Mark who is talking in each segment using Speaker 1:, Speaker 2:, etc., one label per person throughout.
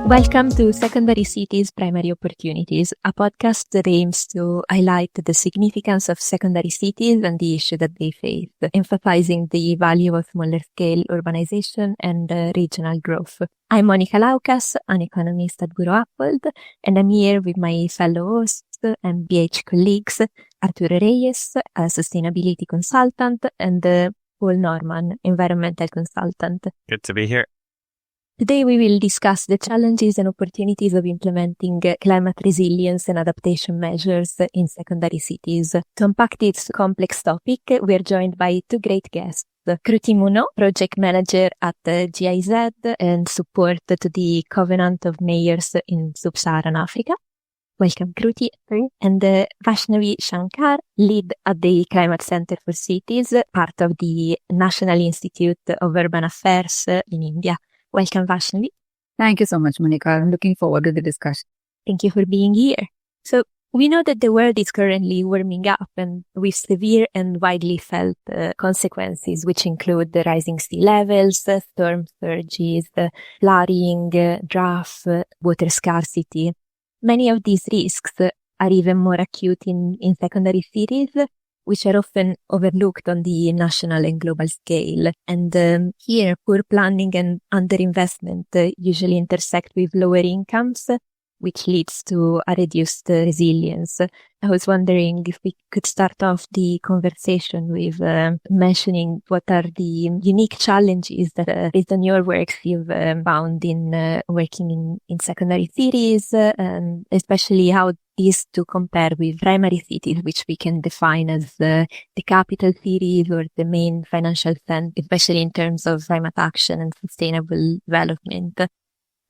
Speaker 1: Welcome to Secondary Cities Primary Opportunities, a podcast that aims to highlight the significance of secondary cities and the issue that they face, emphasizing the value of smaller scale urbanization and regional growth. I'm Monica Laukas, an economist at Bureau Appold, and I'm here with my fellow hosts and BH colleagues, Arturo Reyes, a sustainability consultant, and Paul Norman, environmental consultant.
Speaker 2: Good to be here.
Speaker 1: Today we will discuss the challenges and opportunities of implementing climate resilience and adaptation measures in secondary cities. To unpack this complex topic, we are joined by two great guests. Kruti Muno, project manager at GIZ and support to the Covenant of Mayors in Sub-Saharan Africa. Welcome, Kruti. And Vaishnavi Shankar, lead at the Climate Center for Cities, part of the National Institute of Urban Affairs in India. Welcome, Vaishnavi.
Speaker 3: Thank you so much, Monica. I'm looking forward to the discussion.
Speaker 1: Thank you for being here. So we know that the world is currently warming up and with severe and widely felt consequences, which include the rising sea levels, storm surges, flooding, drought, water scarcity. Many of these risks are even more acute in secondary cities, which are often overlooked on the national and global scale. And here, poor planning and underinvestment usually intersect with lower incomes, which leads to a reduced resilience. I was wondering if we could start off the conversation with mentioning what are the unique challenges that, based on your work, you've found in working in secondary cities, and especially how these to compare with primary cities, which we can define as the capital cities or the main financial center, especially in terms of climate action and sustainable development.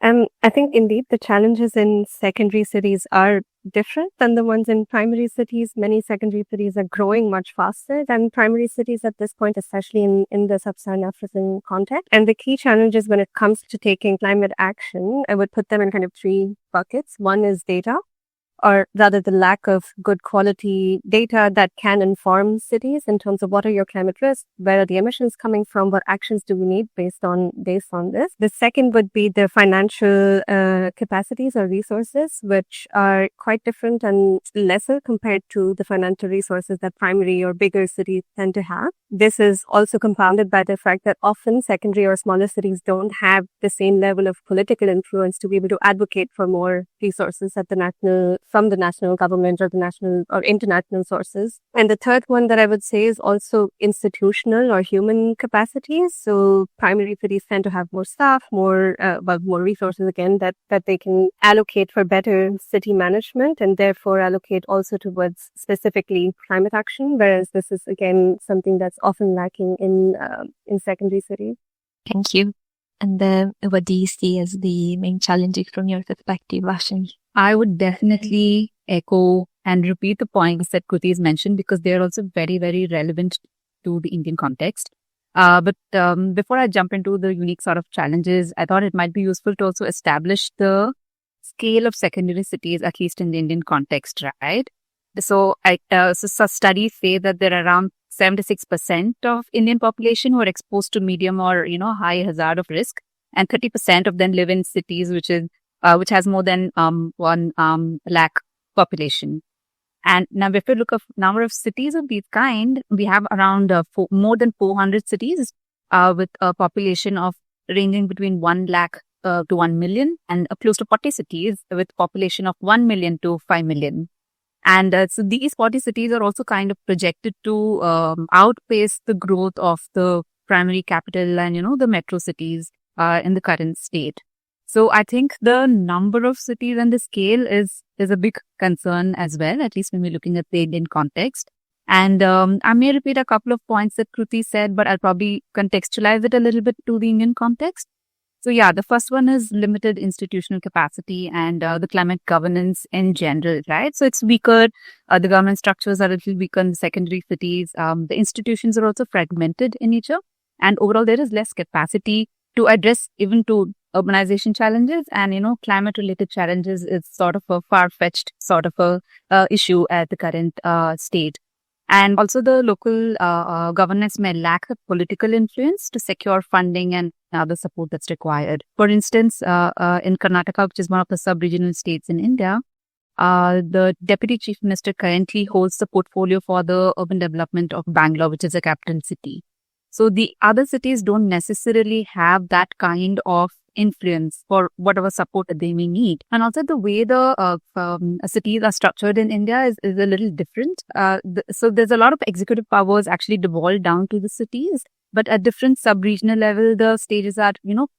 Speaker 4: I think indeed the challenges in secondary cities are different than the ones in primary cities. Many secondary cities are growing much faster than primary cities at this point, especially in the Sub-Saharan African context. And the key challenges when it comes to taking climate action, I would put them in kind of three buckets. One is data, or rather the lack of good quality data that can inform cities in terms of what are your climate risks, where are the emissions coming from, what actions do we need based on this. The second would be the financial capacities or resources, which are quite different and lesser compared to the financial resources that primary or bigger cities tend to have. This is also compounded by the fact that often secondary or smaller cities don't have the same level of political influence to be able to advocate for more resources at from the national government or the national or international sources. And the third one that I would say is also institutional or human capacities. So primary cities tend to have more staff, more resources again that they can allocate for better city management and therefore allocate also towards specifically climate action, whereas this is again something that's often lacking in secondary cities.
Speaker 1: Thank you. And what do you see as the main challenges from your perspective, Vaishnavi?
Speaker 3: I would definitely echo and repeat the points that Kruti has mentioned because they are also very, very relevant to the Indian context. But before I jump into the unique sort of challenges, I thought it might be useful to also establish the scale of secondary cities, at least in the Indian context, right? So studies say that there are around 76% of Indian population who are exposed to medium or, high hazard of risk, and 30% of them live in cities which has more than 1 lakh population. And now if you look at number of cities of these kind, we have around more than 400 cities with a population of ranging between 1 lakh to 1 million, and close to 40 cities with population of 1 million to 5 million. And so these 40 cities are also kind of projected to outpace the growth of the primary capital and, the metro cities in the current state. So I think the number of cities and the scale is a big concern as well, at least when we're looking at the Indian context. And I may repeat a couple of points that Kruti said, but I'll probably contextualize it a little bit to the Indian context. So yeah, the first one is limited institutional capacity and the climate governance in general, right? So it's weaker. The government structures are a little weaker in the secondary cities. The institutions are also fragmented in nature. And overall, there is less capacity to address even to urbanization challenges and, climate related challenges is sort of a far-fetched sort of a issue at the current state. And also the local governance may lack the political influence to secure funding and other support that's required. For instance, in Karnataka, which is one of the sub-regional states in India, the Deputy Chief Minister currently holds the portfolio for the urban development of Bangalore, which is a capital city. So the other cities don't necessarily have that kind of influence for whatever support that they may need. And also the way the cities are structured in India is a little different. So there's a lot of executive powers actually devolved down to the cities. But at different sub-regional level, the stages are,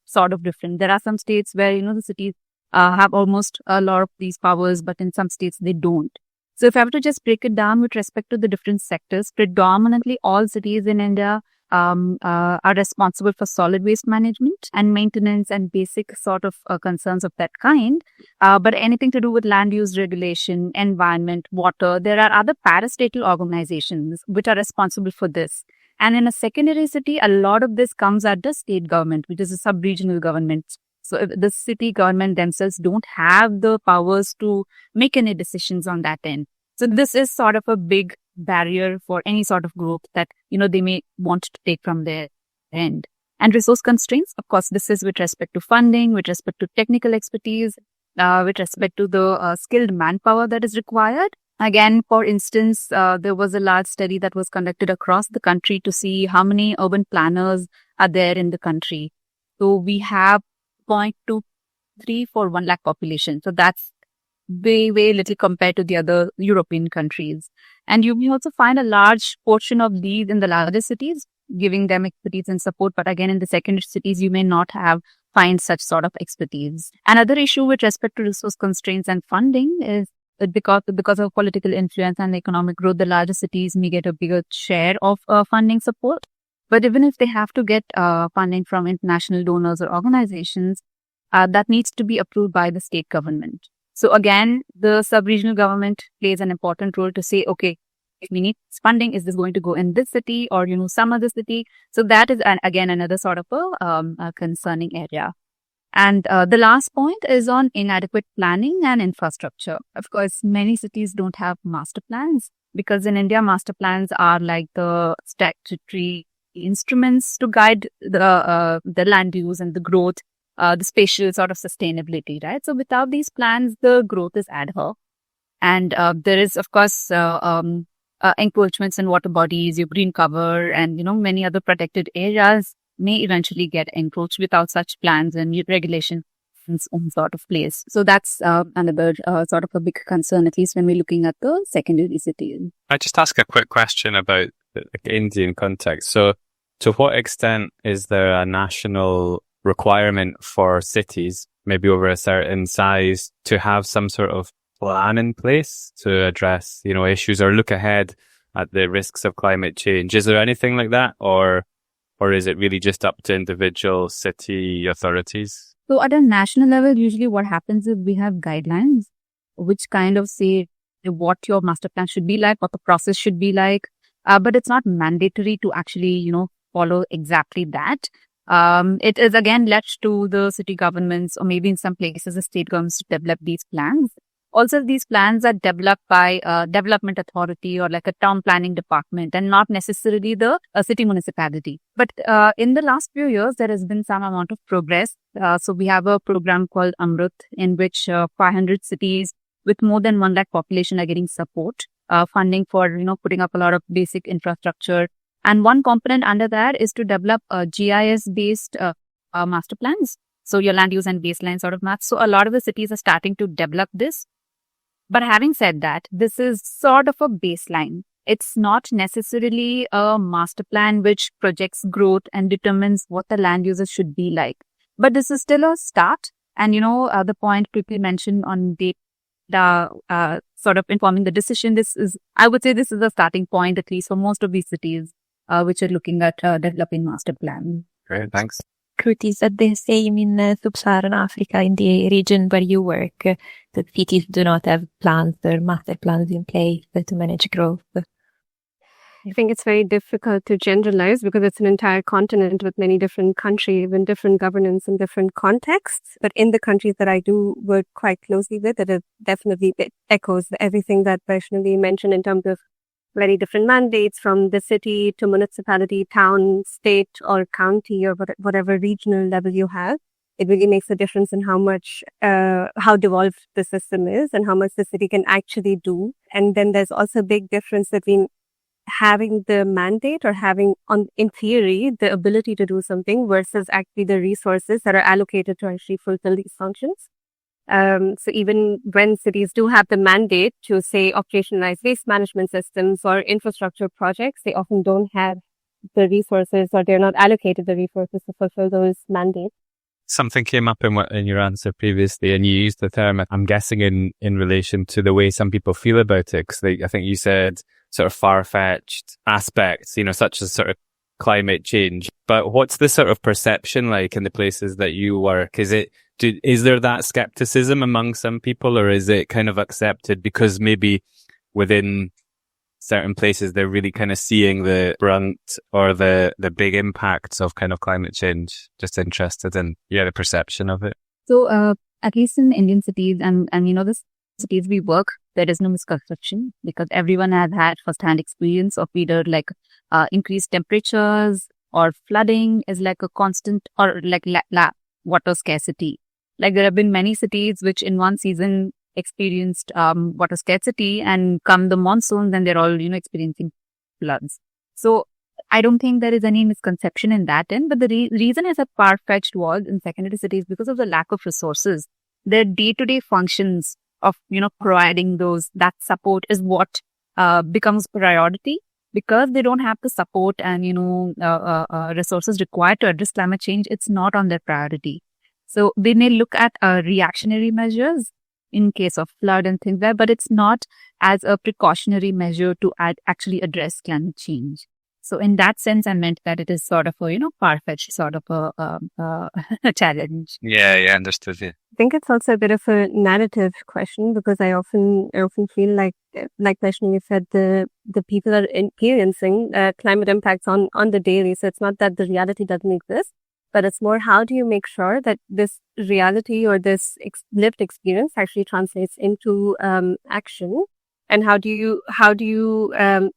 Speaker 3: sort of different. There are some states where, the cities have almost a lot of these powers, but in some states they don't. So if I were to just break it down with respect to the different sectors, predominantly all cities in India are responsible for solid waste management and maintenance and basic sort of concerns of that kind. But anything to do with land use regulation, environment, water, there are other parastatal organizations which are responsible for this. And in a secondary city, a lot of this comes at the state government, which is a sub-regional government. So if the city government themselves don't have the powers to make any decisions on that end. So this is sort of a big barrier for any sort of growth that, they may want to take from their end. And resource constraints, of course, this is with respect to funding, with respect to technical expertise, with respect to the skilled manpower that is required. Again, for instance, there was a large study that was conducted across the country to see how many urban planners are there in the country. So we have 0.23 for 1 lakh population. So that's way little compared to the other European countries. And you may also find a large portion of these in the larger cities, giving them expertise and support. But again, in the secondary cities, you may not find such sort of expertise. Another issue with respect to resource constraints and funding is because of political influence and economic growth, the larger cities may get a bigger share of funding support. But even if they have to get funding from international donors or organizations, that needs to be approved by the state government. So again, the sub-regional government plays an important role to say, okay, if we need funding, is this going to go in this city or, some other city? So that is, again, another sort of a concerning area. And the last point is on inadequate planning and infrastructure. Of course, many cities don't have master plans because in India, master plans are like the statutory instruments to guide the land use and the growth, the spatial sort of sustainability, right? So without these plans, the growth is ad hoc. And there is, of course, encroachments in water bodies, your green cover, and, many other protected areas may eventually get encroached without such plans and regulation in its own sort of place. So that's another sort of a big concern, at least when we're looking at the secondary cities.
Speaker 2: I just ask a quick question about the Indian context. So to what extent is there a national requirement for cities, maybe over a certain size, to have some sort of plan in place to address, issues or look ahead at the risks of climate change? Is there anything like that, or is it really just up to individual city authorities?
Speaker 3: So at a national level, usually what happens is we have guidelines which kind of say what your master plan should be like, what the process should be like, but it's not mandatory to actually, follow exactly that. It is again left to the city governments or maybe in some places the state governments to develop these plans. Also, these plans are developed by a development authority or like a town planning department and not necessarily the city municipality. But in the last few years, there has been some amount of progress. So we have a program called Amrut in which 500 cities with more than 1 lakh population are getting support, funding for, putting up a lot of basic infrastructure. And one component under that is to develop GIS-based master plans. So your land use and baseline sort of maps. So a lot of the cities are starting to develop this. But having said that, this is sort of a baseline. It's not necessarily a master plan which projects growth and determines what the land uses should be like. But this is still a start. And, the point quickly mentioned on data sort of informing the decision, I would say this is a starting point, at least for most of these cities, which are looking at developing master plans.
Speaker 2: Great, thanks.
Speaker 1: Kurt, is that the same in Sub-Saharan Africa, in the region where you work, that cities do not have plans or master plans in place to manage growth?
Speaker 4: I think it's very difficult to generalize because it's an entire continent with many different countries and different governance and different contexts. But in the countries that I do work quite closely with, it definitely echoes everything that Vaishnavi mentioned in terms of very different mandates from the city to municipality, town, state, or county, or whatever regional level you have. It really makes a difference in how devolved the system is and how much the city can actually do. And then there's also a big difference between having the mandate or having, in theory, the ability to do something versus actually the resources that are allocated to actually fulfill these functions. So even when cities do have the mandate to, say, operationalize waste management systems or infrastructure projects, they often don't have the resources or they're not allocated the resources to fulfill those mandates.
Speaker 2: Something came up in your answer previously, and you used the term, I'm guessing, in relation to the way some people feel about it. Because I think you said sort of far-fetched aspects, such as sort of climate change. But what's the sort of perception like in the places that you work? Is there that skepticism among some people, or is it kind of accepted because maybe within certain places they're really kind of seeing the brunt or the big impacts of kind of climate change? Just interested in the perception of it.
Speaker 3: So at least in Indian cities and the cities we work, there is no misconception because everyone has had first-hand experience of either like increased temperatures or flooding is like a constant, or like water scarcity. Like there have been many cities which in one season experienced water scarcity, and come the monsoon, then they're all experiencing floods. So I don't think there is any misconception in that end. But the reason is that far-fetched was in secondary cities because of the lack of resources. Their day-to-day functions of providing that support is what becomes priority, because they don't have the support and resources required to address climate change. It's not on their priority. So they may look at reactionary measures in case of flood and things like that, but it's not as a precautionary measure to actually address climate change. So in that sense, I meant that it is sort of a, far-fetched sort of a challenge.
Speaker 2: Yeah, understood. Yeah.
Speaker 4: I think it's also a bit of a narrative question, because I often feel like Vaishnavi said, the people are experiencing climate impacts on the daily. So it's not that the reality doesn't exist, but it's more, how do you make sure that this reality or this lived experience actually translates into action? And how do you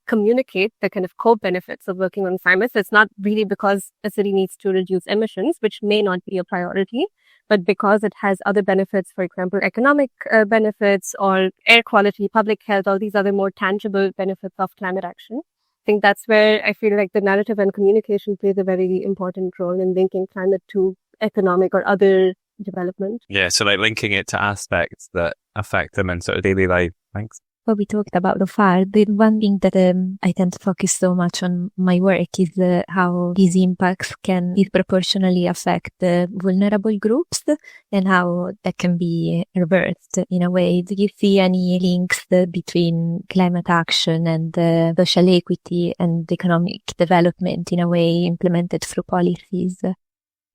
Speaker 4: communicate the kind of co-benefits of working on climate? So it's not really because a city needs to reduce emissions, which may not be a priority, but because it has other benefits, for example, economic benefits or air quality, public health, all these other more tangible benefits of climate action. I think that's where I feel like the narrative and communication plays a very important role in linking climate to economic or other development.
Speaker 2: Yeah, so like linking it to aspects that affect them in sort of daily life. Thanks.
Speaker 1: What we talked about so far, the one thing that I tend to focus so much on my work is how these impacts can disproportionately affect vulnerable groups and how that can be reversed in a way. Do you see any links between climate action and social equity and economic development in a way implemented through policies?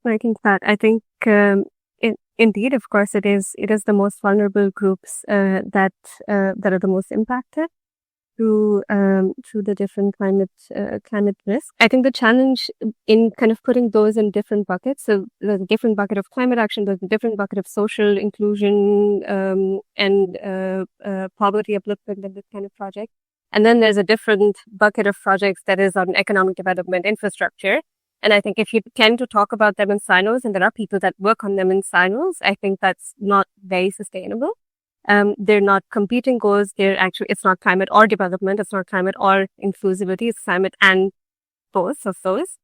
Speaker 4: I think indeed, of course, it is the most vulnerable groups that are the most impacted through the different climate risks. I think the challenge in kind of putting those in different buckets. So there's a different bucket of climate action, there's a different bucket of social inclusion and poverty upliftment in this kind of project, and then there's a different bucket of projects that is on economic development, infrastructure. And I think if you tend to talk about them in silos, and there are people that work on them in silos, I think that's not very sustainable. They're not competing goals. It's not climate or development. It's not climate or inclusivity. It's climate and both of those.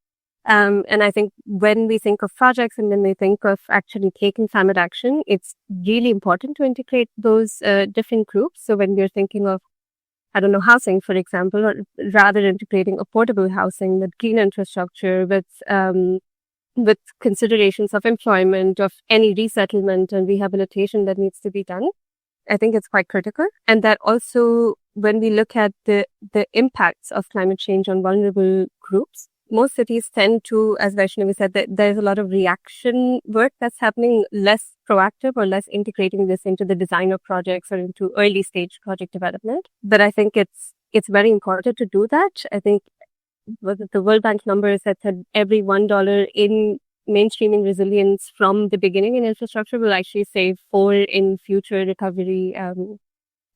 Speaker 4: And I think when we think of projects and when we think of actually taking climate action, it's really important to integrate those different groups. So when we're thinking of, housing, for example, or rather integrating affordable housing with green infrastructure, with considerations of employment, of any resettlement and rehabilitation that needs to be done, I think it's quite critical. And that also, when we look at the impacts of climate change on vulnerable groups, most cities tend to, as Vaishnavi said, that there's a lot of reaction work that's happening, less proactive or less integrating this into the design of projects or into early stage project development. But I think it's it's very important to do that. I think the World Bank number is that every $1 in mainstreaming resilience from the beginning in infrastructure will actually save 4 in future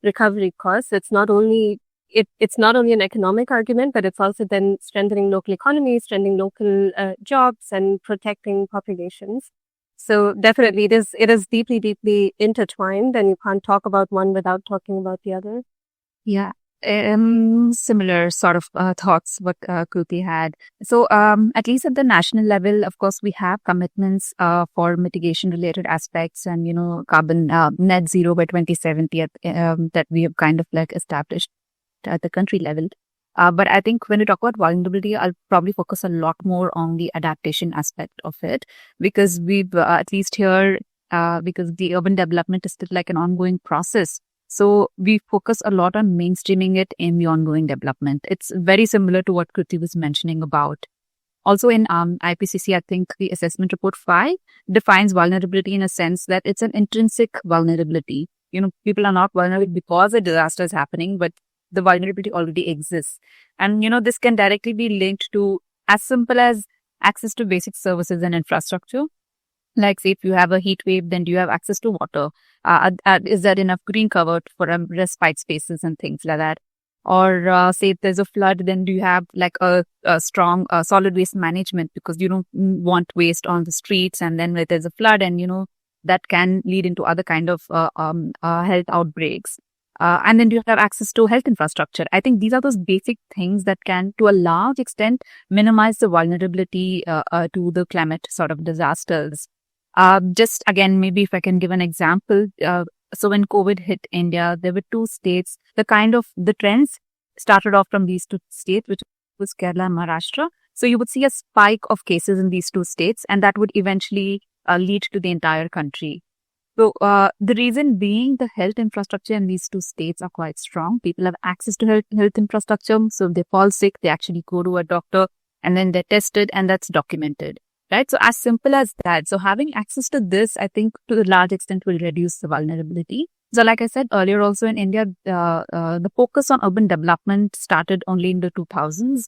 Speaker 4: recovery costs. It's not only an economic argument, but it's also then strengthening local economies, strengthening local jobs, and protecting populations. So definitely, it is deeply, deeply intertwined, and you can't talk about one without talking about the other.
Speaker 3: Yeah. Similar sort of thoughts what Kruti had. So at least at the national level, of course, we have commitments for mitigation related aspects and, carbon net zero by 2070 that we have kind of like established at the country level. But I think when we talk about vulnerability, I'll probably focus a lot more on the adaptation aspect of it, because we've at least here, because the urban development is still like an ongoing process. So we focus a lot on mainstreaming it in the ongoing development. It's very similar to what Kruti was mentioning about. Also in IPCC, I think the assessment report 5 defines vulnerability in a sense that it's an intrinsic vulnerability. People are not vulnerable because a disaster is happening, but the vulnerability already exists. And, this can directly be linked to as simple as access to basic services and infrastructure. Like, say, if you have a heat wave, then do you have access to water? Is there enough green cover for respite spaces and things like that? Or say if there's a flood, then do you have like a strong solid waste management, because you don't want waste on the streets, and then if there's a flood, and that can lead into other kind of health outbreaks. And then do you have access to health infrastructure? I think these are those basic things that can, to a large extent, minimize the vulnerability to the climate sort of disasters. Just again, maybe if I can give an example. So when COVID hit India, there were 2 states. The trends started off from these 2 states, which was Kerala and Maharashtra. So you would see a spike of cases in these 2 states, and that would eventually lead to the entire country. So the reason being, the health infrastructure in these 2 states are quite strong. People have access to health infrastructure. So if they fall sick, they actually go to a doctor, and then they're tested, and that's documented. Right. So as simple as that. So having access to this, I think to a large extent will reduce the vulnerability. So like I said earlier, also in India, the focus on urban development started only in the 2000s.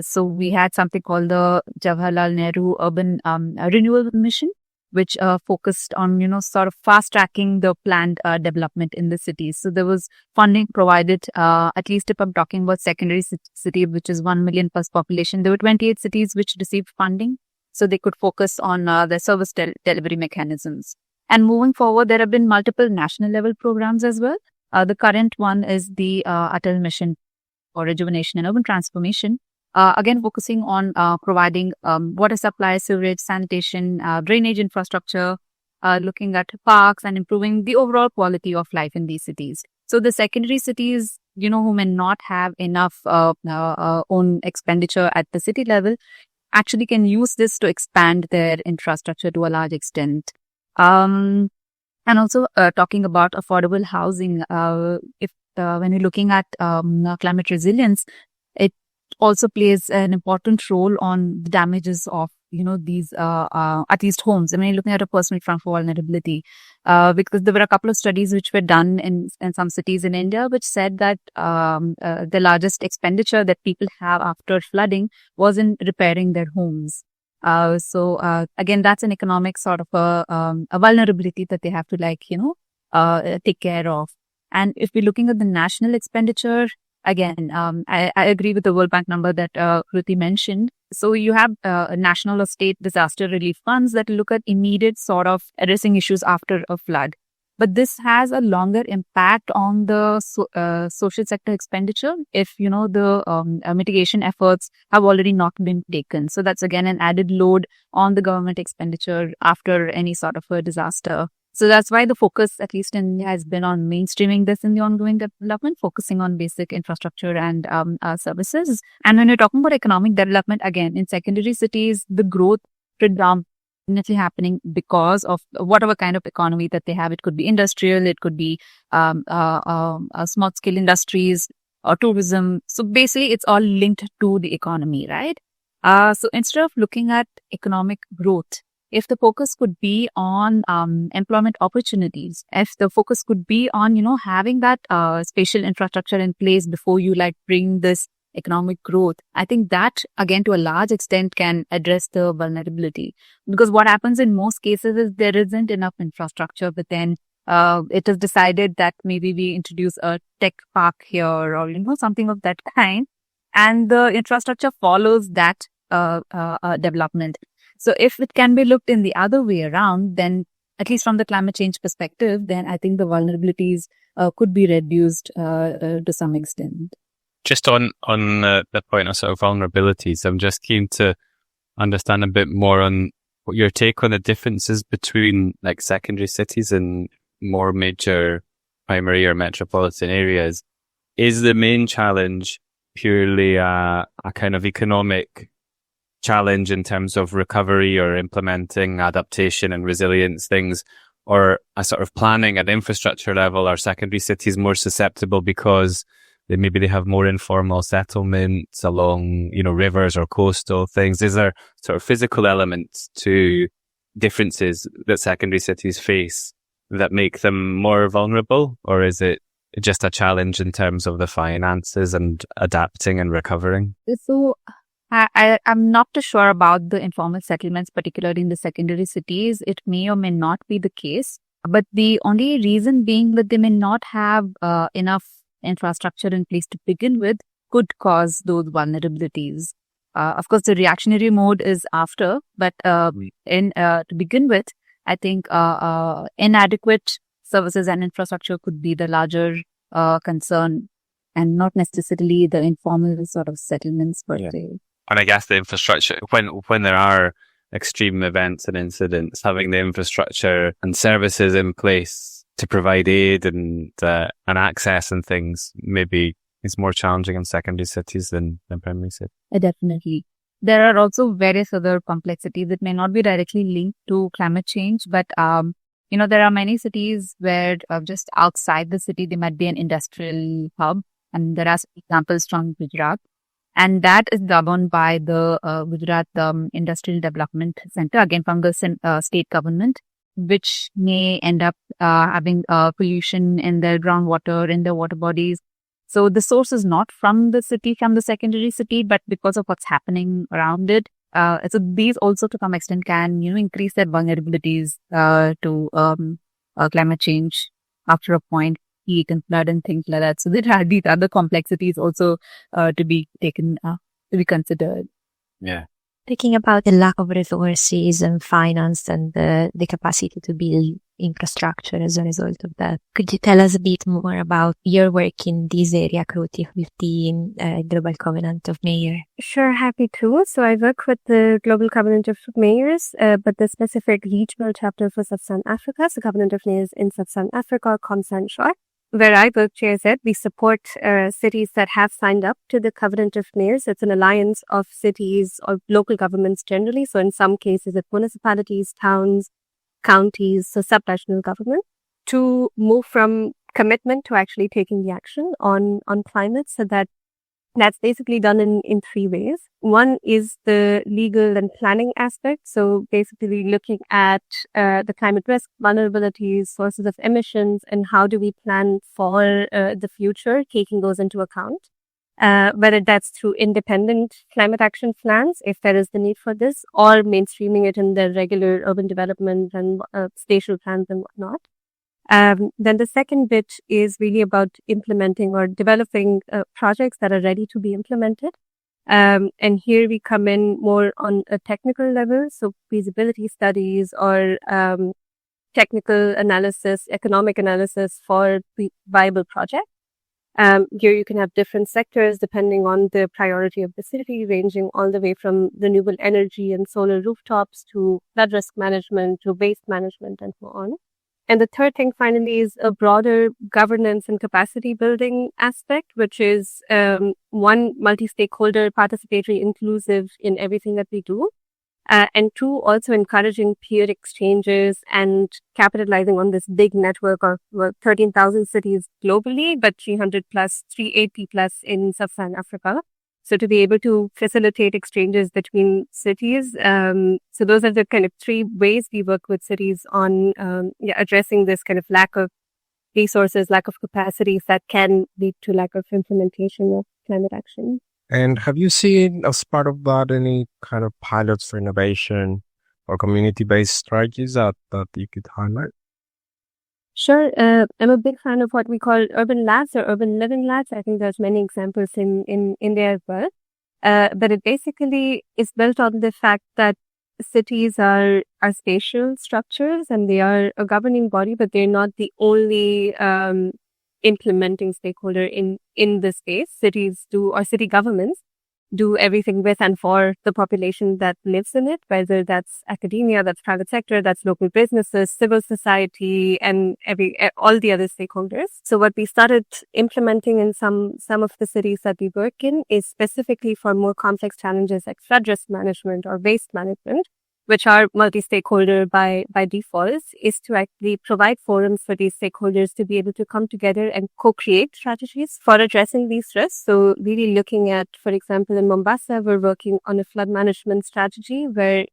Speaker 3: So we had something called the Jawaharlal Nehru Urban Renewal Mission, which focused on, sort of fast tracking the planned development in the cities. So there was funding provided, at least if I'm talking about secondary city, which is 1 million plus population. There were 28 cities which received funding, so they could focus on their service delivery mechanisms. And moving forward, there have been multiple national level programs as well. The current one is the Atal Mission for Rejuvenation and Urban Transformation. Again, focusing on providing water supply, sewerage, sanitation, drainage infrastructure, looking at parks and improving the overall quality of life in these cities. So the secondary cities, who may not have enough own expenditure at the city level, actually can use this to expand their infrastructure to a large extent. And also talking about affordable housing, when you're looking at climate resilience, it also plays an important role on the damages of these at least homes. I mean, looking at a personal front for vulnerability, because there were a couple of studies which were done in some cities in India, which said that the largest expenditure that people have after flooding was in repairing their homes. So again, that's an economic sort of a vulnerability that they have to take care of. And if we're looking at the national expenditure, again, I agree with the World Bank number that Kruti mentioned. So you have national or state disaster relief funds that look at immediate sort of addressing issues after a flood. But this has a longer impact on the social sector expenditure if, the mitigation efforts have already not been taken. So that's again an added load on the government expenditure after any sort of a disaster. So that's why the focus, at least in India, has been on mainstreaming this in the ongoing development, focusing on basic infrastructure and services. And when we're talking about economic development, again, in secondary cities, the growth predominantly happening because of whatever kind of economy that they have. It could be industrial, it could be small scale industries or tourism. So basically, it's all linked to the economy, right? So instead of looking at economic growth if the focus could be on employment opportunities, if the focus could be on, having that spatial infrastructure in place before you bring this economic growth, I think that again to a large extent can address the vulnerability. Because what happens in most cases is there isn't enough infrastructure, but then it is decided that maybe we introduce a tech park here or, something of that kind. And the infrastructure follows that development. So if it can be looked in the other way around, then at least from the climate change perspective, then I think the vulnerabilities could be reduced to some extent.
Speaker 2: Just on the point of sort of vulnerabilities, I'm just keen to understand a bit more on what your take on the differences between secondary cities and more major primary or metropolitan areas. Is the main challenge purely a kind of economic challenge in terms of recovery or implementing adaptation and resilience things, or a sort of planning at infrastructure level? Are secondary cities more susceptible because they have more informal settlements along, rivers or coastal things? Is there sort of physical elements to differences that secondary cities face that make them more vulnerable? Or is it just a challenge in terms of the finances and adapting and recovering?
Speaker 3: So I'm not too sure about the informal settlements, particularly in the secondary cities. It may or may not be the case. But the only reason being that they may not have enough infrastructure in place to begin with could cause those vulnerabilities. Of course, the reactionary mode is after, but to begin with, I think inadequate services and infrastructure could be the larger concern, and not necessarily the informal sort of settlements per se.
Speaker 2: And I guess the infrastructure, when there are extreme events and incidents, having the infrastructure and services in place to provide aid and access and things maybe is more challenging in secondary cities than primary cities.
Speaker 3: Definitely. There are also various other complexities that may not be directly linked to climate change, but there are many cities where just outside the city, there might be an industrial hub. And there are examples from Gujarat. And that is governed by the Gujarat Industrial Development Center, again from the state government, which may end up having pollution in their groundwater, in their water bodies. So the source is not from the city, from the secondary city, but because of what's happening around it. So these also to some extent can, increase their vulnerabilities to climate change after a point, heat and flood and things like that. So there are these other complexities also to be taken, to be considered.
Speaker 2: Yeah.
Speaker 1: Thinking about the lack of resources and finance and the capacity to build infrastructure as a result of that. Could you tell us a bit more about your work in this area, Kruti, with the Global Covenant of Mayors?
Speaker 4: Sure, happy to. So I work with the Global Covenant of Mayors, but the specific regional chapter for Sub-Saharan Africa, so Covenant of Mayors in Sub-Saharan Africa, or COMSA short. Where I work, JZ, we support cities that have signed up to the Covenant of Mayors. It's an alliance of cities or local governments generally. So in some cases, it's municipalities, towns, counties, so subnational government, to move from commitment to actually taking the action on climate. So that's basically done in three ways. One is the legal and planning aspect. So basically looking at the climate risk, vulnerabilities, sources of emissions, and how do we plan for the future, taking those into account. Whether that's through independent climate action plans, if there is the need for this, or mainstreaming it in the regular urban development and spatial plans and whatnot. Then the second bit is really about implementing or developing projects that are ready to be implemented. And here we come in more on a technical level, so feasibility studies or technical analysis, economic analysis for the viable project. Here you can have different sectors depending on the priority of the city, ranging all the way from renewable energy and solar rooftops to flood risk management to waste management and so on. And the third thing finally is a broader governance and capacity building aspect, which is one, multi-stakeholder, participatory, inclusive in everything that we do. And two, also encouraging peer exchanges and capitalizing on this big network of 13,000 cities globally, but 380 plus in Sub-Saharan Africa. So to be able to facilitate exchanges between cities. So those are the kind of three ways we work with cities on addressing this kind of lack of resources, lack of capacities that can lead to lack of implementation of climate action.
Speaker 5: And have you seen, as part of that, any kind of pilots for innovation or community-based strategies that you could highlight?
Speaker 4: Sure. I'm a big fan of what we call urban labs or urban living labs. I think there's many examples in India as well. But it basically is built on the fact that cities are spatial structures and they are a governing body, but they're not the only implementing stakeholder in the space. Cities do, or city governments do everything with and for the population that lives in it, whether that's academia, that's private sector, that's local businesses, civil society, and all the other stakeholders. So what we started implementing in some of the cities that we work in is specifically for more complex challenges like flood risk management or waste management, which are multi-stakeholder by default, is to actually provide forums for these stakeholders to be able to come together and co-create strategies for addressing these risks. So really looking at, for example, in Mombasa, we're working on a flood management strategy where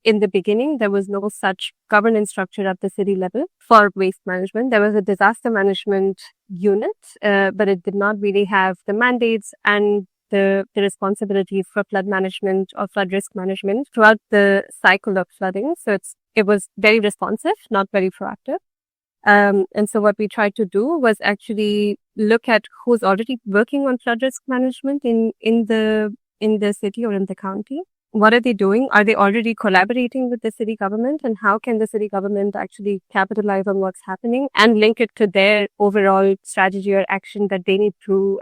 Speaker 4: in the beginning, there was no such governance structure at the city level for waste management. There was a disaster management unit, but it did not really have the mandates and the responsibility for flood management or flood risk management throughout the cycle of flooding. So it was very responsive, not very proactive. And so what we tried to do was actually look at who's already working on flood risk management in the city or in the county. What are they doing? Are they already collaborating with the city government? And how can the city government actually capitalize on what's happening and link it to their overall strategy or action that they need to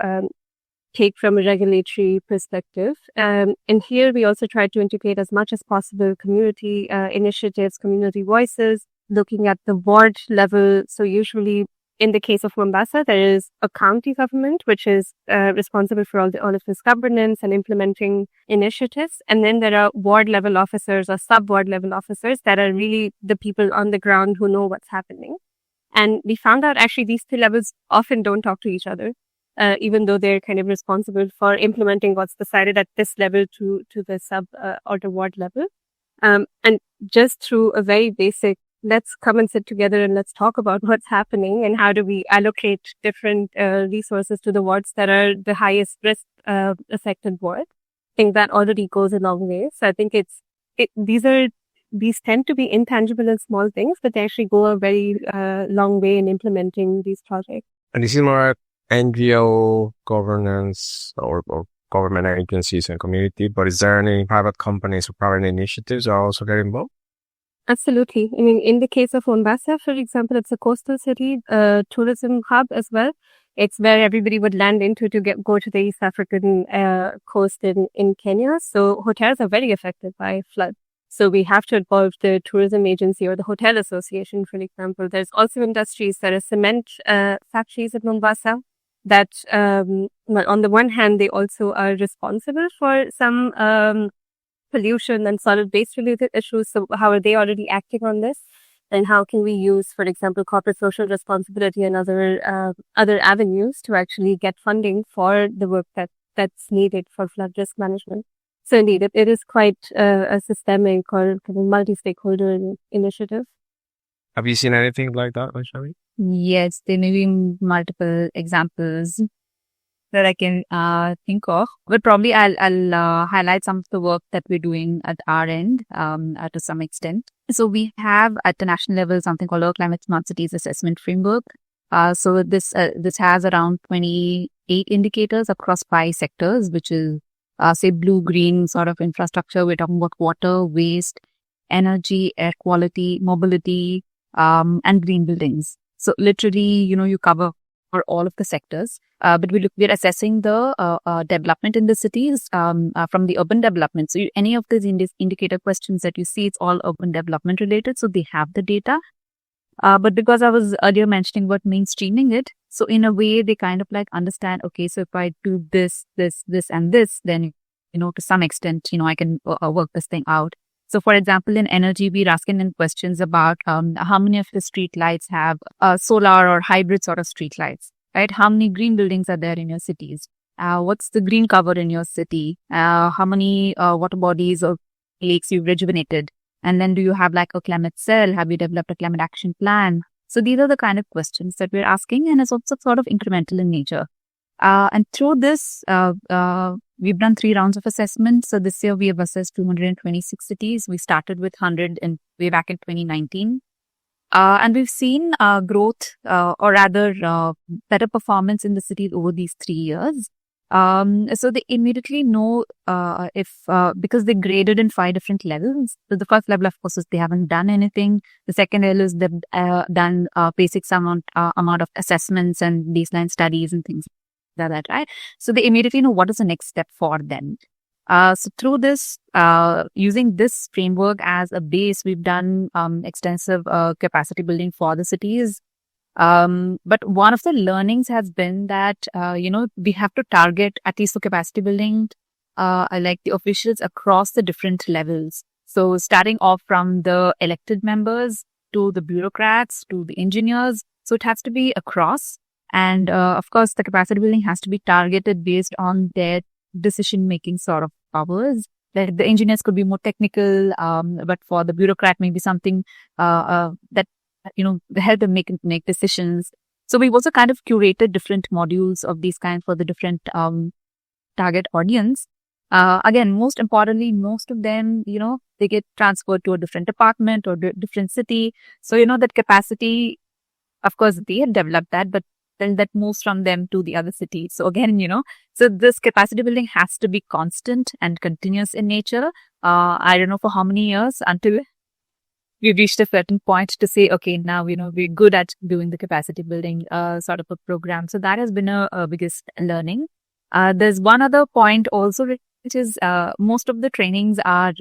Speaker 4: take from a regulatory perspective. And here we also try to integrate as much as possible community initiatives, community voices, looking at the ward level. So usually in the case of Mombasa, there is a county government, which is responsible for all of this governance and implementing initiatives. And then there are ward level officers or sub-ward level officers that are really the people on the ground who know what's happening. And we found out actually these two levels often don't talk to each other. Even though they're kind of responsible for implementing what's decided at this level to the sub or the ward level. And just through a very basic, let's come and sit together and let's talk about what's happening and how do we allocate different resources to the wards that are the highest risk affected wards. I think that already goes a long way. So I think these tend to be intangible and small things, but they actually go a very long way in implementing these projects.
Speaker 5: And this is more NGO governance or government agencies and community, but is there any private companies or private initiatives that are also getting involved?
Speaker 4: Absolutely. I mean, in the case of Mombasa, for example, it's a coastal city, tourism hub as well. It's where everybody would land into to go to the East African coast in Kenya. So hotels are very affected by flood. So we have to involve the tourism agency or the hotel association, for example. There's also industries that are cement factories in Mombasa that, on the one hand, they also are responsible for some pollution and solid waste related issues. So how are they already acting on this? And how can we use, for example, corporate social responsibility and other avenues to actually get funding for the work that's needed for flood risk management? So indeed, it is quite a systemic or kind of multi-stakeholder initiative.
Speaker 5: Have you seen anything like that, Vaishnavi?
Speaker 3: Yes, there may be multiple examples that I can think of, but probably I'll highlight some of the work that we're doing at our end to some extent. So we have at the national level something called a Climate Smart Cities Assessment Framework. So this has around 28 indicators across 5 sectors, which is say blue-green sort of infrastructure. We're talking about water, waste, energy, air quality, mobility, and green buildings. So literally, you cover for all of the sectors. But we're assessing the development in the cities from the urban development. So any of these indicator questions that you see, it's all urban development related. So they have the data. But because I was earlier mentioning about mainstreaming it, so in a way they kind of like understand, okay, so if I do this, and this, then, to some extent, I can work this thing out. So, for example, in energy, we're asking them questions about how many of the street lights have solar or hybrid sort of street lights, right? How many green buildings are there in your cities? What's the green cover in your city? How many water bodies or lakes you've rejuvenated? And then do you have like a climate cell? Have you developed a climate action plan? So these are the kind of questions that we're asking, and it's also sort of incremental in nature. And through this, we've done 3 rounds of assessment. So this year we have assessed 226 cities. We started with 100 and way back in 2019. And we've seen growth, or rather better performance in the cities over these 3 years. So they immediately know because they graded in 5 different levels. So the first level, of course, is they haven't done anything. The second level is they've done basic amount of assessments and baseline studies and things like that, right? So they immediately know what is the next step for them. So through this, using this framework as a base, we've done extensive capacity building for the cities. But one of the learnings has been that, we have to target, at least for capacity building, like the officials across the different levels. So starting off from the elected members to the bureaucrats to the engineers. So it has to be across. And of course, the capacity building has to be targeted based on their decision-making sort of powers. That the engineers could be more technical, but for the bureaucrat, maybe something that help them make decisions. So we've also kind of curated different modules of these kinds for the different target audience. Again, most importantly, most of them, they get transferred to a different department or different city. So, that capacity, of course, they have developed that, but then that moves from them to the other city. So again, so this capacity building has to be constant and continuous in nature. I don't know for how many years until we've reached a certain point to say, okay, now, we're good at doing the capacity building sort of a program. So that has been a biggest learning. There's one other point also, which is most of the trainings are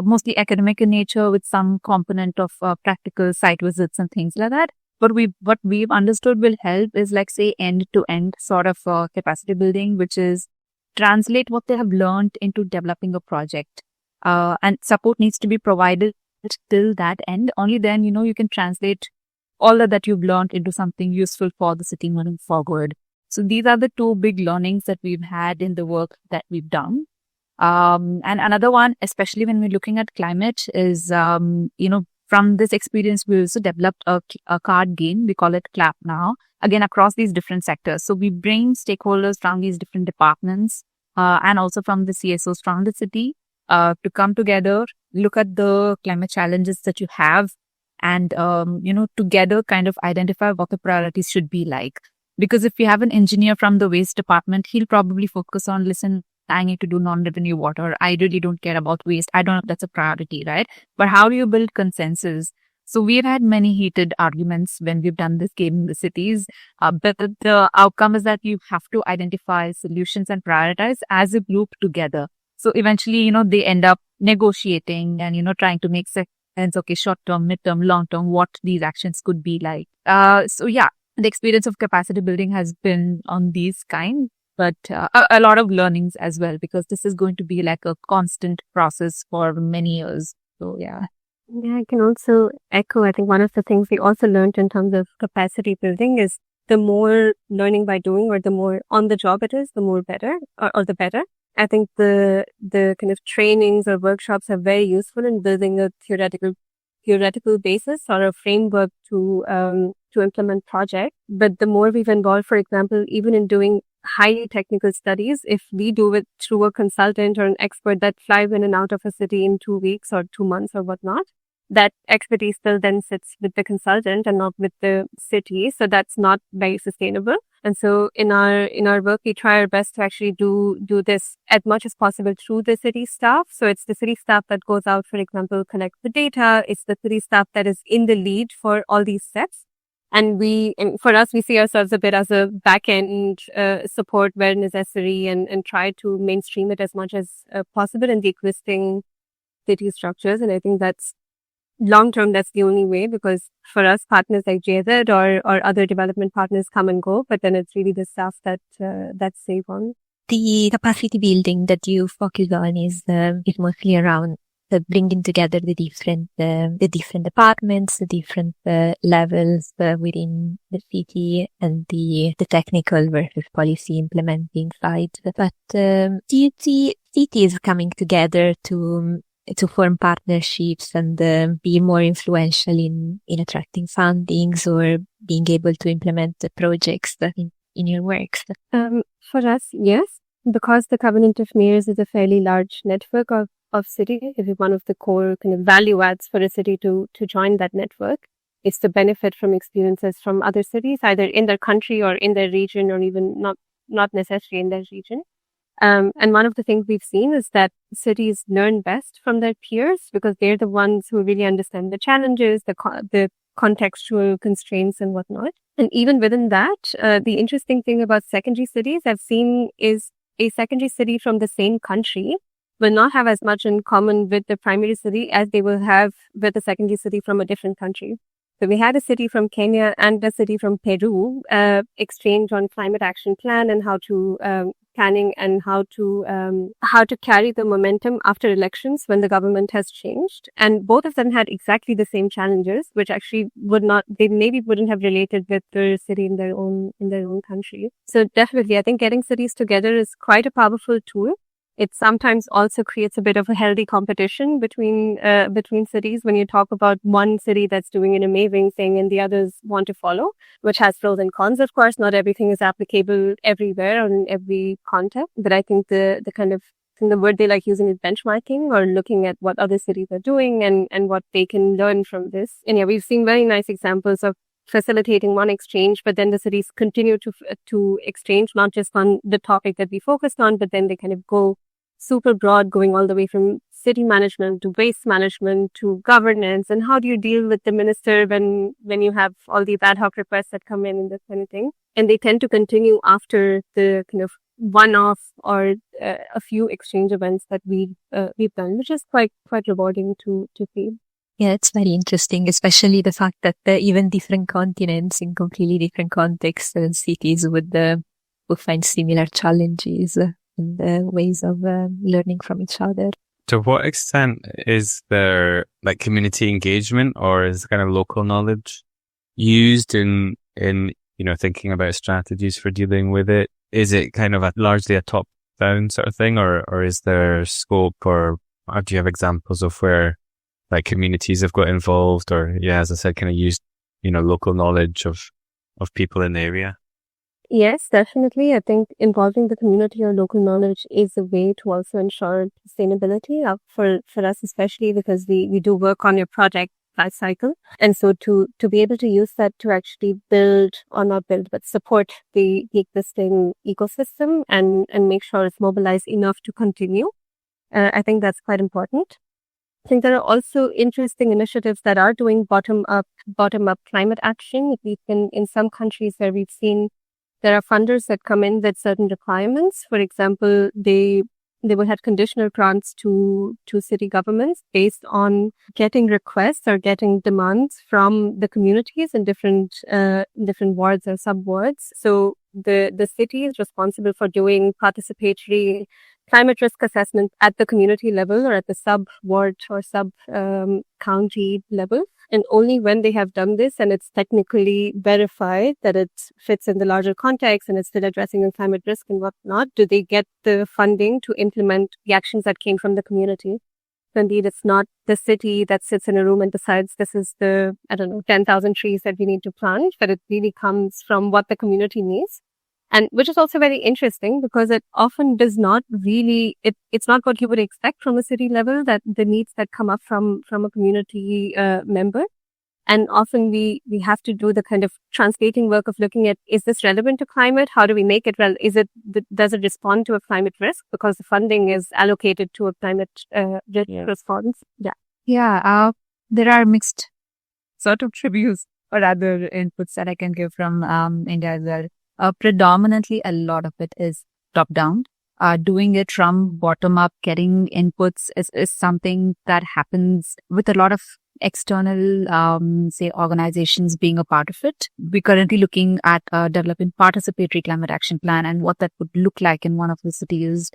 Speaker 3: mostly academic in nature with some component of practical site visits and things like that. But what we've understood will help is like, say, end-to-end sort of capacity building, which is translate what they have learned into developing a project. And support needs to be provided till that end. Only then, you can translate all that you've learned into something useful for the city moving forward. So these are the 2 big learnings that we've had in the work that we've done. And another one, especially when we're looking at climate, is, from this experience, we also developed a card game. We call it CLAP now, again, across these different sectors. So we bring stakeholders from these different departments and also from the CSOs from the city to come together, look at the climate challenges that you have, and, together kind of identify what the priorities should be like. Because if you have an engineer from the waste department, he'll probably focus on, listen, I need to do non-revenue water. I really don't care about waste. I don't know if that's a priority, right? But how do you build consensus? So we've had many heated arguments when we've done this game in the cities. But the outcome is that you have to identify solutions and prioritize as a group together. So eventually, they end up negotiating and, trying to make sense, okay, short-term, mid-term, long-term, what these actions could be like. So yeah, the experience of capacity building has been on these kinds. But a lot of learnings as well, because this is going to be like a constant process for many years. So, yeah.
Speaker 4: Yeah, I can also echo. I think one of the things we also learned in terms of capacity building is the more learning by doing, or the more on the job it is, the more better, or the better. I think the kind of trainings or workshops are very useful in building a theoretical basis or a framework to implement projects. But the more we've involved, for example, even in doing highly technical studies, if we do it through a consultant or an expert that flies in and out of a city in 2 weeks or 2 months or whatnot, that expertise still then sits with the consultant and not with the city. So that's not very sustainable. And so in our work, we try our best to actually do this as much as possible through the city staff. So it's the city staff that goes out, for example, collect the data. It's the city staff that is in the lead for all these steps. And for us, we see ourselves a bit as a back-end support where necessary, and try to mainstream it as much as possible in the existing city structures. And I think that's long-term, that's the only way, because for us, partners like JZ or other development partners come and go, but then it's really the staff that save on.
Speaker 1: The capacity building that you focus on is mostly around bringing together the different departments, the different levels within the city, and the technical versus policy implementing side. But do you see cities coming together to form partnerships and be more influential in attracting fundings or being able to implement the projects in your works?
Speaker 4: For us, yes, because the Covenant of Mayors is a fairly large network of cities. It is one of the core kind of value adds for a city to join that network. It's to benefit from experiences from other cities, either in their country or in their region, or even not necessarily in their region. And one of the things we've seen is that cities learn best from their peers because they're the ones who really understand the challenges, the contextual constraints and whatnot. And even within that, the interesting thing about secondary cities I've seen is a secondary city from the same country will not have as much in common with the primary city as they will have with a secondary city from a different country. So we had a city from Kenya and a city from Peru exchange on climate action plan and how to planning and how to carry the momentum after elections when the government has changed. And both of them had exactly the same challenges, which actually they maybe wouldn't have related with the city in their own country. So definitely, I think getting cities together is quite a powerful tool. It sometimes also creates a bit of a healthy competition between cities when you talk about one city that's doing an amazing thing and the others want to follow, which has pros and cons. Of course, not everything is applicable everywhere or in every context, but I think the word they like using is benchmarking or looking at what other cities are doing and what they can learn from this. And yeah, we've seen very nice examples of facilitating one exchange, but then the cities continue to exchange not just on the topic that we focused on, but then they kind of go super broad, going all the way from city management to waste management to governance. And how do you deal with the minister when you have all these ad hoc requests that come in and this kind of thing? And they tend to continue after the kind of one-off or a few exchange events that we've done, which is quite rewarding to see.
Speaker 1: Yeah, it's very interesting, especially the fact that even different continents in completely different contexts and cities would find similar challenges and ways of learning from each other.
Speaker 2: To what extent is there like community engagement or is kind of local knowledge used in thinking about strategies for dealing with it? Is it kind of largely a top-down sort of thing, or is there scope, or do you have examples of where like communities have got involved, or as I said, kind of used local knowledge of people in the area?
Speaker 4: Yes, definitely. I think involving the community or local knowledge is a way to also ensure sustainability for us, especially because we do work on your project life cycle. And so to be able to use that to actually but support the existing ecosystem and make sure it's mobilized enough to continue. I think that's quite important. I think there are also interesting initiatives that are doing bottom up climate action. At least in some countries where we've seen there are funders that come in with certain requirements. For example, they will have conditional grants to city governments based on getting requests or getting demands from the communities in different wards or sub-wards. So the city is responsible for doing participatory climate risk assessment at the community level or at the sub-ward or sub-county level. And only when they have done this and it's technically verified that it fits in the larger context and it's still addressing the climate risk and whatnot, do they get the funding to implement the actions that came from the community. So indeed, it's not the city that sits in a room and decides this is the, 10,000 trees that we need to plant, but it really comes from what the community needs. And which is also very interesting because it often does not really, it's not what you would expect from a city level, that the needs that come up from a community member. And often we have to do the kind of translating work of looking at, is this relevant to climate? How do we make it? Well, does it respond to a climate risk? Because the funding is allocated to a climate response. Yeah.
Speaker 3: Yeah. There are mixed sort of reviews or other inputs that I can give from India as well. Predominantly, a lot of it is top-down. Doing it from bottom-up, getting inputs is something that happens with a lot of external, organizations being a part of it. We're currently looking at developing participatory climate action plan and what that would look like in one of the cities.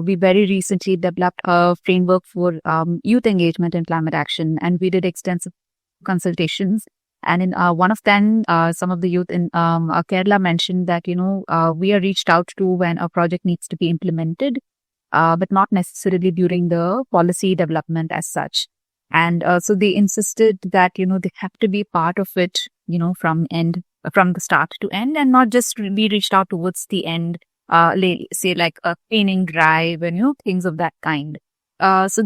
Speaker 3: we very recently developed a framework for youth engagement in climate action, and we did extensive consultations. And in one of them, some of the youth in Kerala mentioned that, we are reached out to when a project needs to be implemented, but not necessarily during the policy development as such. And so they insisted that, they have to be part of it, from the start to end, and not just be reached out towards the end, say like a cleaning drive and, things of that kind. So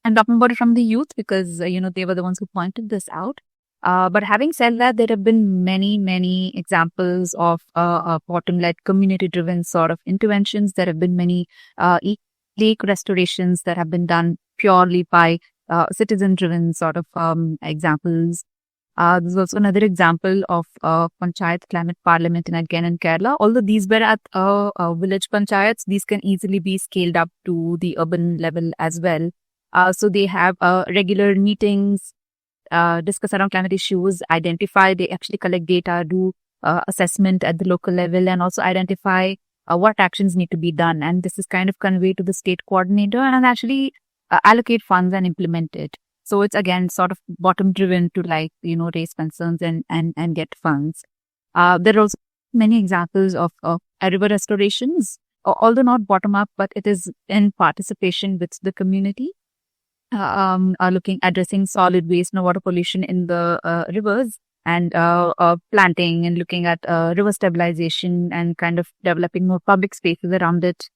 Speaker 3: I'm talking about it from the youth because, they were the ones who pointed this out. But having said that, there have been many, many examples of bottom-led community-driven sort of interventions. There have been many lake restorations that have been done purely by citizen-driven sort of examples. There's also another example of Panchayat Climate Parliament in Kerala. Although these were at village panchayats, these can easily be scaled up to the urban level as well. So they have regular meetings, discuss around climate issues, they actually collect data, do assessment at the local level, and also identify what actions need to be done. And this is kind of conveyed to the state coordinator and actually allocate funds and implement it. So it's again sort of bottom driven to raise concerns and get funds. There are also many examples of river restorations, although not bottom up, but it is in participation with the community. Addressing solid waste and water pollution in the rivers, and planting and looking at river stabilization and kind of developing more public spaces around it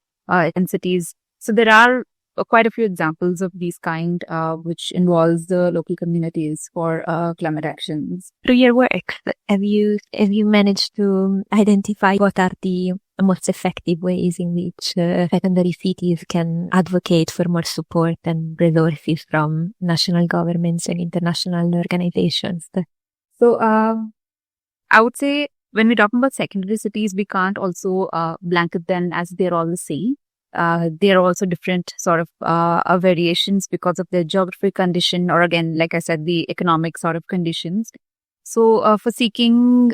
Speaker 3: in cities. So there are quite a few examples of these kind, which involves the local communities for climate actions.
Speaker 1: Through your work, have you managed to identify what are the most effective ways in which secondary cities can advocate for more support and resources from national governments and international organizations?
Speaker 3: So I would say when we talk about secondary cities, we can't also blanket them as they're all the same. There are also different sort of variations because of their geographic condition, or again, like I said, the economic sort of conditions. So for seeking,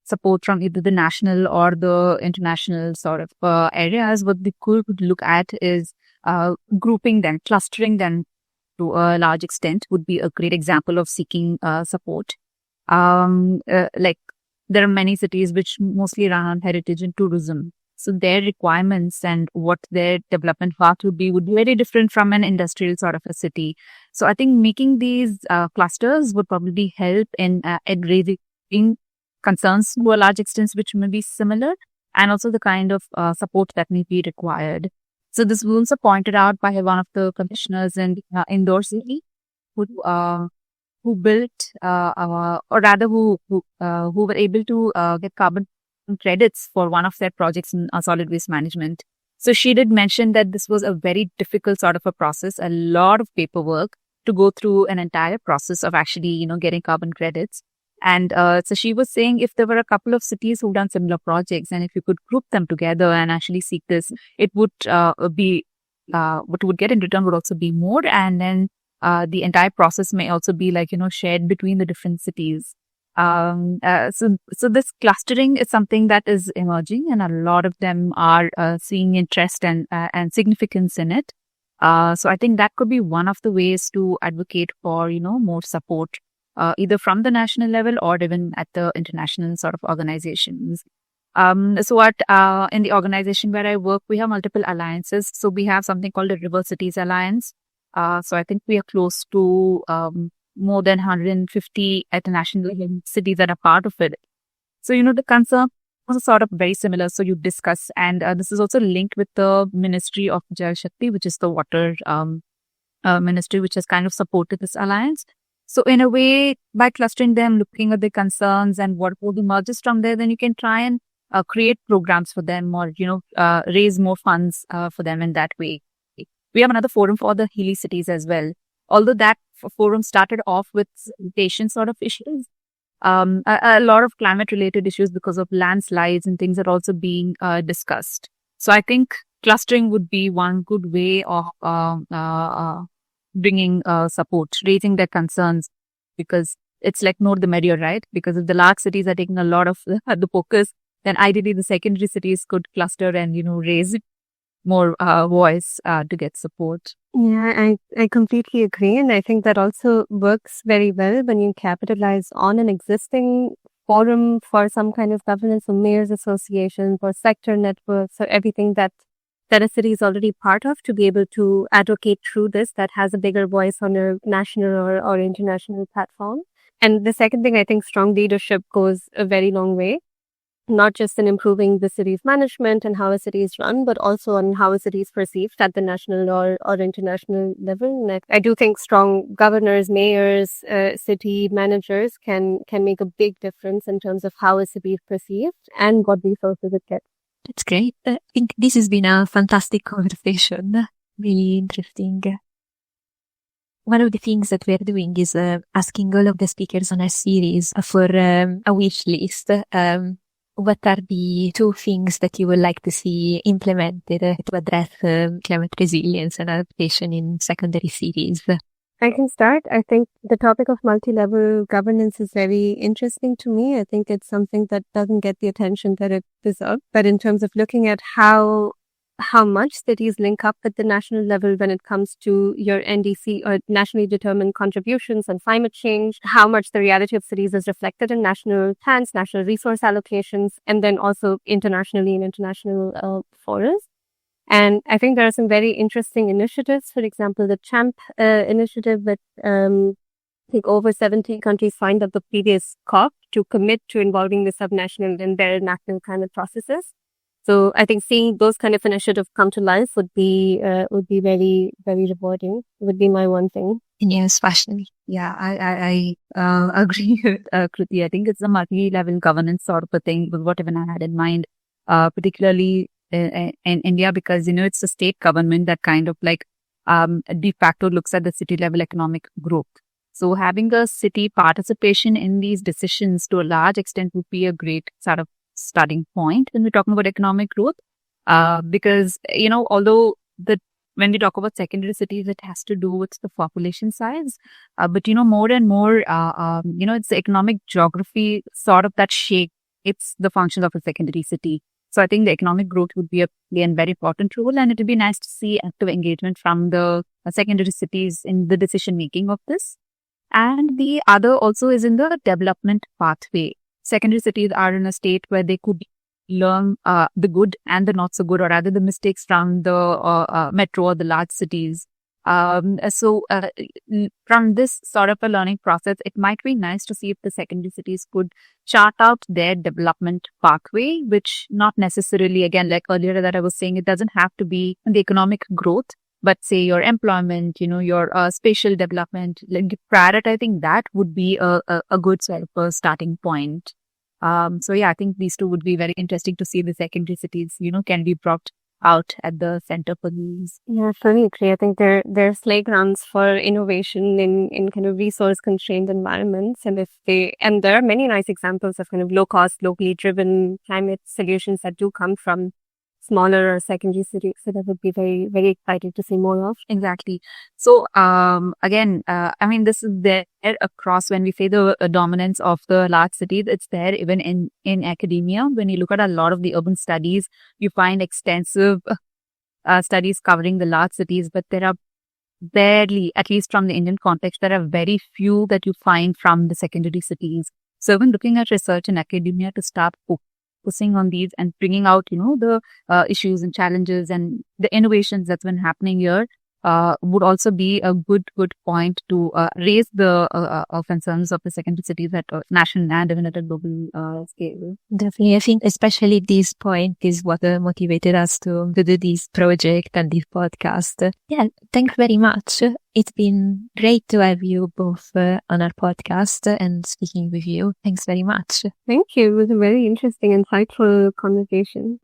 Speaker 3: support from either the national or the international sort of areas, what the could look at is grouping them, clustering them to a large extent would be a great example of seeking support. There are many cities which mostly run on heritage and tourism. So their requirements and what their development path would be very different from an industrial sort of a city. So I think making these clusters would probably help in raising concerns to a large extent, which may be similar, and also the kind of support that may be required. So this was also pointed out by one of the commissioners in Indore city, who built, or rather who were able to get carbon credits for one of their projects in solid waste management. So she did mention that this was a very difficult sort of a process, a lot of paperwork to go through an entire process of actually, getting carbon credits. And so she was saying if there were a couple of cities who've done similar projects, and if you could group them together and actually seek this, it would be what would get in return would also be more. And then the entire process may also be shared between the different cities. So this clustering is something that is emerging, and a lot of them are seeing interest and significance in it. So I think that could be one of the ways to advocate for, more support, either from the national level or even at the international sort of organizations. So in the organization where I work, we have multiple alliances. So we have something called the River Cities Alliance. So I think we are close to more than 150 at the national level cities that are part of it. So, the concern was sort of very similar. So you discuss, and this is also linked with the Ministry of Jal Shakti, which is the water ministry, which has kind of supported this alliance. So in a way, by clustering them, looking at the concerns and what would emerges from there, then you can try and create programs for them, or, raise more funds for them in that way. We have another forum for the hilly cities as well. Although that forum started off with sanitation sort of issues, a lot of climate related issues because of landslides and things are also being discussed. So I think clustering would be one good way of bringing support, raising their concerns, because it's like more the merrier, right? Because if the large cities are taking a lot of the focus, then ideally the secondary cities could cluster and, raise more voice to get support.
Speaker 4: Yeah, I completely agree. And I think that also works very well when you capitalize on an existing forum for some kind of governance, or mayors associations or sector networks or everything that a city is already part of, to be able to advocate through this that has a bigger voice on a national or international platform. And the second thing, I think strong leadership goes a very long way, not just in improving the city's management and how a city is run, but also on how a city is perceived at the national or international level. And I do think strong governors, mayors, city managers can make a big difference in terms of how a city is perceived and what resources it gets.
Speaker 1: That's great. I think this has been a fantastic conversation. Really interesting. One of the things that we're doing is asking all of the speakers on our series for a wish list. What are the 2 things that you would like to see implemented to address climate resilience and adaptation in secondary cities?
Speaker 4: I can start. I think the topic of multi-level governance is very interesting to me. I think it's something that doesn't get the attention that it deserves. But in terms of looking at how much cities link up at the national level when it comes to your NDC or nationally determined contributions on climate change, how much the reality of cities is reflected in national plans, national resource allocations, and then also internationally in international forums. And I think there are some very interesting initiatives. For example, the CHAMP initiative that I think over 70 countries signed up the previous COP to commit to involving the subnational in their national climate processes. So I think seeing those kind of initiatives come to life would be very, very rewarding. Would be my one thing.
Speaker 1: And yes, especially.
Speaker 3: Yeah, I agree with Kruti. I think it's a multi-level governance sort of a thing, with what even I had in mind, particularly in India, because, it's a state government that kind of like de facto looks at the city level economic growth. So having a city participation in these decisions to a large extent would be a great sort of starting point when we're talking about economic growth. Because, although when we talk about secondary cities, it has to do with the population size. But, more and more, it's the economic geography sort of that shapes the functions of a secondary city. So I think the economic growth would be a very important role, and it would be nice to see active engagement from the secondary cities in the decision making of this. And the other also is in the development pathway. Secondary cities are in a state where they could learn the good and the not so good, or rather the mistakes from the metro or the large cities. So from this sort of a learning process, it might be nice to see if the secondary cities could chart out their development pathway, which not necessarily, again, like earlier that I was saying, it doesn't have to be the economic growth, but say your employment, your spatial development, like prioritizing that would be a good sort of a starting point. So yeah, I think these 2 would be very interesting to see the secondary cities, can be brought out at the center for these.
Speaker 4: Yeah, I fully agree. I think there's playgrounds for innovation in kind of resource constrained environments. And there are many nice examples of kind of low cost, locally driven climate solutions that do come from smaller or secondary cities. So that would be very, very exciting to see more of.
Speaker 3: Exactly. So, again, this is there across when we say the dominance of the large cities, it's there even in academia. When you look at a lot of the urban studies, you find extensive studies covering the large cities, but there are barely, at least from the Indian context, there are very few that you find from the secondary cities. So when looking at research in academia to start focusing on these and bringing out, the issues and challenges and the innovations that's been happening here, would also be a good point to raise the concerns of the secondary cities at national and even at a global scale.
Speaker 1: Definitely. I think especially this point is what motivated us to do this project and this podcast. Yeah, thanks very much. It's been great to have you both on our podcast and speaking with you. Thanks very much.
Speaker 4: Thank you. It was a very interesting, insightful conversation.